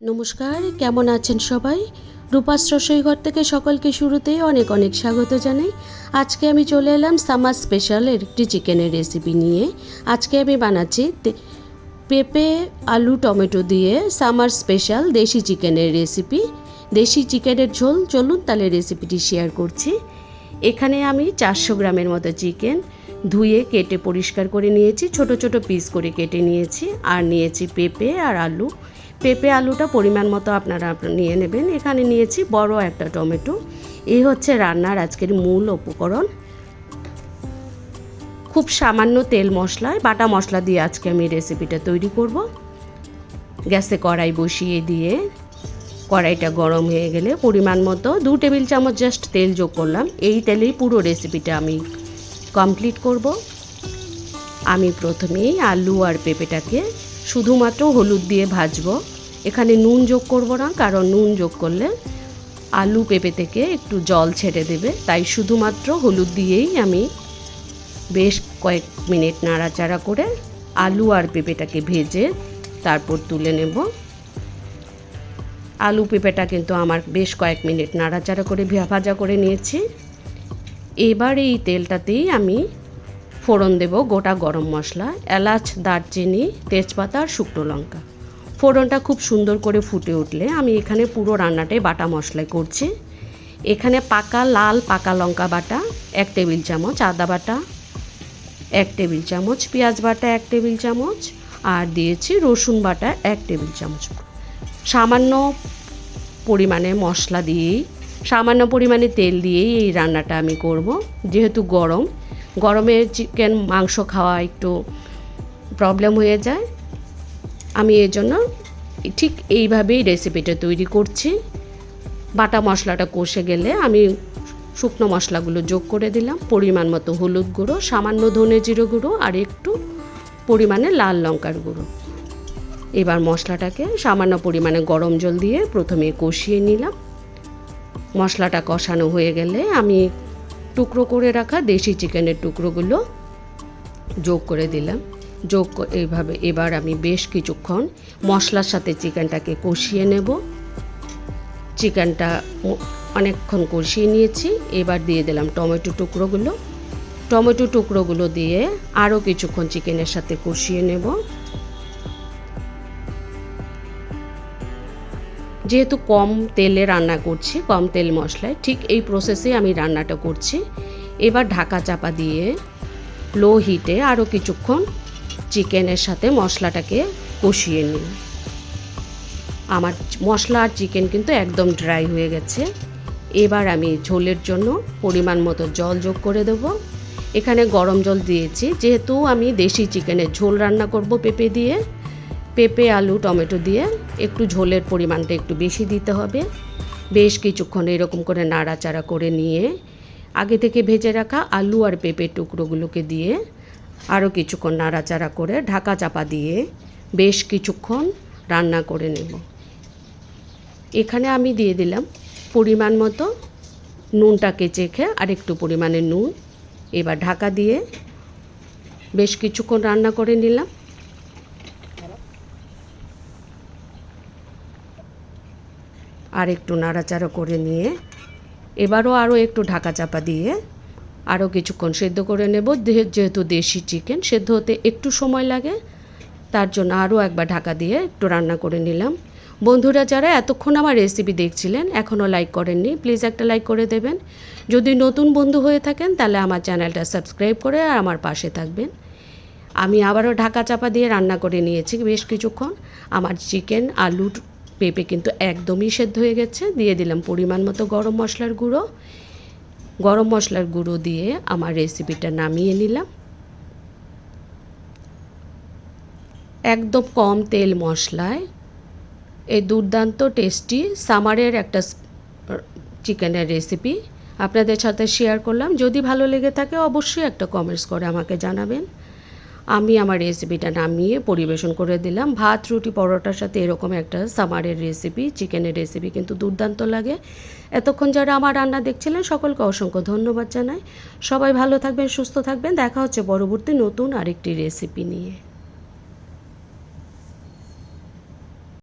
নমস্কার, কেমন আছেন সবাই? রূপাস রসোইঘর থেকে সকলকে শুরুতেই অনেক অনেক স্বাগত জানাই। আজকে আমি চলে এলাম সামার স্পেশাল একটি চিকেনের রেসিপি নিয়ে। আজকে আমি বানাচ্ছি পেঁপে আলু টমেটো দিয়ে সামার স্পেশাল দেশি চিকেনের রেসিপি। দেশি চিকেনের ঝোল, চলুন তাহলে রেসিপিটি শেয়ার করছি। এখানে আমি 400 গ্রামের মতো চিকেন ধুয়ে কেটে পরিষ্কার করে নিয়েছি, ছোট ছোট পিস করে কেটে নিয়েছি। আর নিয়েছি পেঁপে আর আলু। পেঁপে আলুটা পরিমাণ মতো আপনারা নিয়ে নেবেন। এখানে নিয়েছি বড় একটা টমেটো। এই হচ্ছে রান্নার আজকের মূল উপকরণ। খুব সামান্য তেল মশলায় বাটা মশলা দিয়ে আজকে আমি রেসিপিটা তৈরি করব। গ্যাসে কড়াই বসিয়ে দিয়ে কড়াইটা গরম হয়ে গেলে পরিমাণ মতো 2 টেবিল চামচ জাস্ট তেল যোগ করলাম। এই তেলেই পুরো রেসিপিটা আমি কমপ্লিট করব। আমি প্রথমেই আলু আর পেঁপেটাকে শুধুমাত্র হলুদ দিয়ে ভাজবো। এখানে নুন যোগ করব না, কারণ নুন যোগ করলে আলু পেঁপে থেকে একটু জল ছেড়ে দেবে। তাই শুধুমাত্র হলুদ দিয়েই আমি বেশ কয়েক মিনিট নাড়াচাড়া করে আলু আর পেঁপেটাকে ভেজে তারপর তুলে নেব। আলু পেঁপেটা কিন্তু আমার বেশ কয়েক মিনিট নাড়াচাড়া করে ভাজা করে নিয়েছি। এবার এই তেলটাতেই আমি ফোড়ন দেব গোটা গরম মশলা, এলাচ, দারচিনি, তেজপাতা আর শুকনো লঙ্কা। ফোড়নটা খুব সুন্দর করে ফুটে উঠলে আমি এখানে পুরো রান্নাটাই বাটা মশলায় করছি। এখানে লাল পাকা লঙ্কা বাটা 1 টেবিল চামচ, আদা বাটা 1 টেবিল চামচ, পেঁয়াজ বাটা 1 টেবিল চামচ আর দিয়েছি রসুন বাটা 1 টেবিল চামচ। সামান্য পরিমাণে মশলা দিয়েই, সামান্য পরিমাণে তেল দিয়েই এই রান্নাটা আমি করব। যেহেতু গরমে চিকেন মাংস খাওয়া একটু প্রবলেম হয়ে যায়, আমি এর জন্য ঠিক এইভাবেই রেসিপিটা তৈরি করছি। বাটা মশলাটা কষে গেলে আমি শুকনো মশলাগুলো যোগ করে দিলাম। পরিমাণ মতো হলুদ গুঁড়ো, সামান্য ধনে জিরে গুঁড়ো আর একটু পরিমাণে লাল লঙ্কার গুঁড়ো। এবার মশলাটাকে সামান্য পরিমাণে গরম জল দিয়ে প্রথমে কষিয়ে নিলাম। মশলাটা কষানো হয়ে গেলে আমি টুকরো করে রাখা দেশি চিকেনের টুকরোগুলো যোগ করে দিলাম। এইভাবে এবার আমি বেশ কিছুক্ষণ মশলার সাথে চিকেনটাকে কষিয়ে নেব। চিকেনটা অনেকক্ষণ কষিয়ে নিয়েছি। এবার দিয়ে দিলাম টমেটো টুকরোগুলো দিয়ে আরও কিছুক্ষণ চিকেনের সাথে কষিয়ে নেব। যেহেতু কম তেলে রান্না করছি, কম তেল মশলায়, ঠিক এই প্রসেসে আমি রান্নাটা করছি। এবার ঢাকা চাপা দিয়ে লো হিটে আরও কিছুক্ষণ চিকেনের সাথে মশলাটাকে কষিয়ে নিই। আমার মশলা আর চিকেন কিন্তু একদম ড্রাই হয়ে গেছে। এবার আমি ঝোলের জন্য পরিমাণ মতো জল যোগ করে দেব। এখানে গরম জল দিয়েছি, যেহেতু আমি দেশি চিকেনের ঝোল রান্না করব পেঁপে আলু টমেটো দিয়ে, একটু ঝোলের পরিমাণটা একটু বেশি দিতে হবে। বেশ কিছুক্ষণ এরকম করে নাড়াচাড়া করে নিয়ে আগে থেকে ভেজে রাখা আলু আর পেঁপের টুকরোগুলোকে দিয়ে আরও কিছুক্ষণ নাড়াচাড়া করে ঢাকা চাপা দিয়ে বেশ কিছুক্ষণ রান্না করে নেব। এখানে আমি দিয়ে দিলাম পরিমাণ মতো নুনটাকে চেখে আরেকটু পরিমাণে নুন। এবার ঢাকা দিয়ে বেশ কিছুক্ষণ রান্না করে নিলাম। আর একটু নাড়াচাড়া করে নিয়ে এবারও আরও একটু ঢাকা চাপা দিয়ে আরও কিছুক্ষণ সেদ্ধ করে নেব। যেহেতু দেশি চিকেন সেদ্ধ হতে একটু সময় লাগে, তার জন্য আরও একবার ঢাকা দিয়ে একটু রান্না করে নিলাম। বন্ধুরা যারা এতক্ষণ আমার রেসিপি দেখছিলেন, এখনও লাইক করেননি, প্লিজ একটা লাইক করে দেবেন। যদি নতুন বন্ধু হয়ে থাকেন তাহলে আমার চ্যানেলটা সাবস্ক্রাইব করে আর আমার পাশে থাকবেন। আমি আবারও ঢাকা চাপা দিয়ে রান্না করে নিয়েছি বেশ কিছুক্ষণ। আমার চিকেন আলু পেঁপে কিন্তু একদমই সেদ্ধ হয়ে গেছে। দিয়ে দিলাম পরিমাণ মতো গরম মশলার গুঁড়ো দিয়ে আমার রেসিপিটা নামিয়ে নিলাম। একদম কম তেল মশলায় এই দুর্দান্ত টেস্টি সামারের একটা চিকেনের রেসিপি আপনাদের সাথে শেয়ার করলাম। যদি ভালো লেগে থাকে অবশ্যই একটা কমেন্টস করে আমাকে জানাবেন। আমি আমার রেসিপিটা নামিয়ে পরিবেশন করে দিলাম। ভাত, রুটি, পরোটার সাথে এরকম একটা সামারের রেসিপি, চিকেনের রেসিপি কিন্তু দুর্দান্ত লাগে। এতক্ষণ যারা আমার রান্না দেখছিলেন সকলকে অসংখ্য ধন্যবাদ জানাই। সবাই ভালো থাকবেন, সুস্থ থাকবেন। দেখা হচ্ছে পরবর্তী নতুন আরেকটি রেসিপি নিয়ে।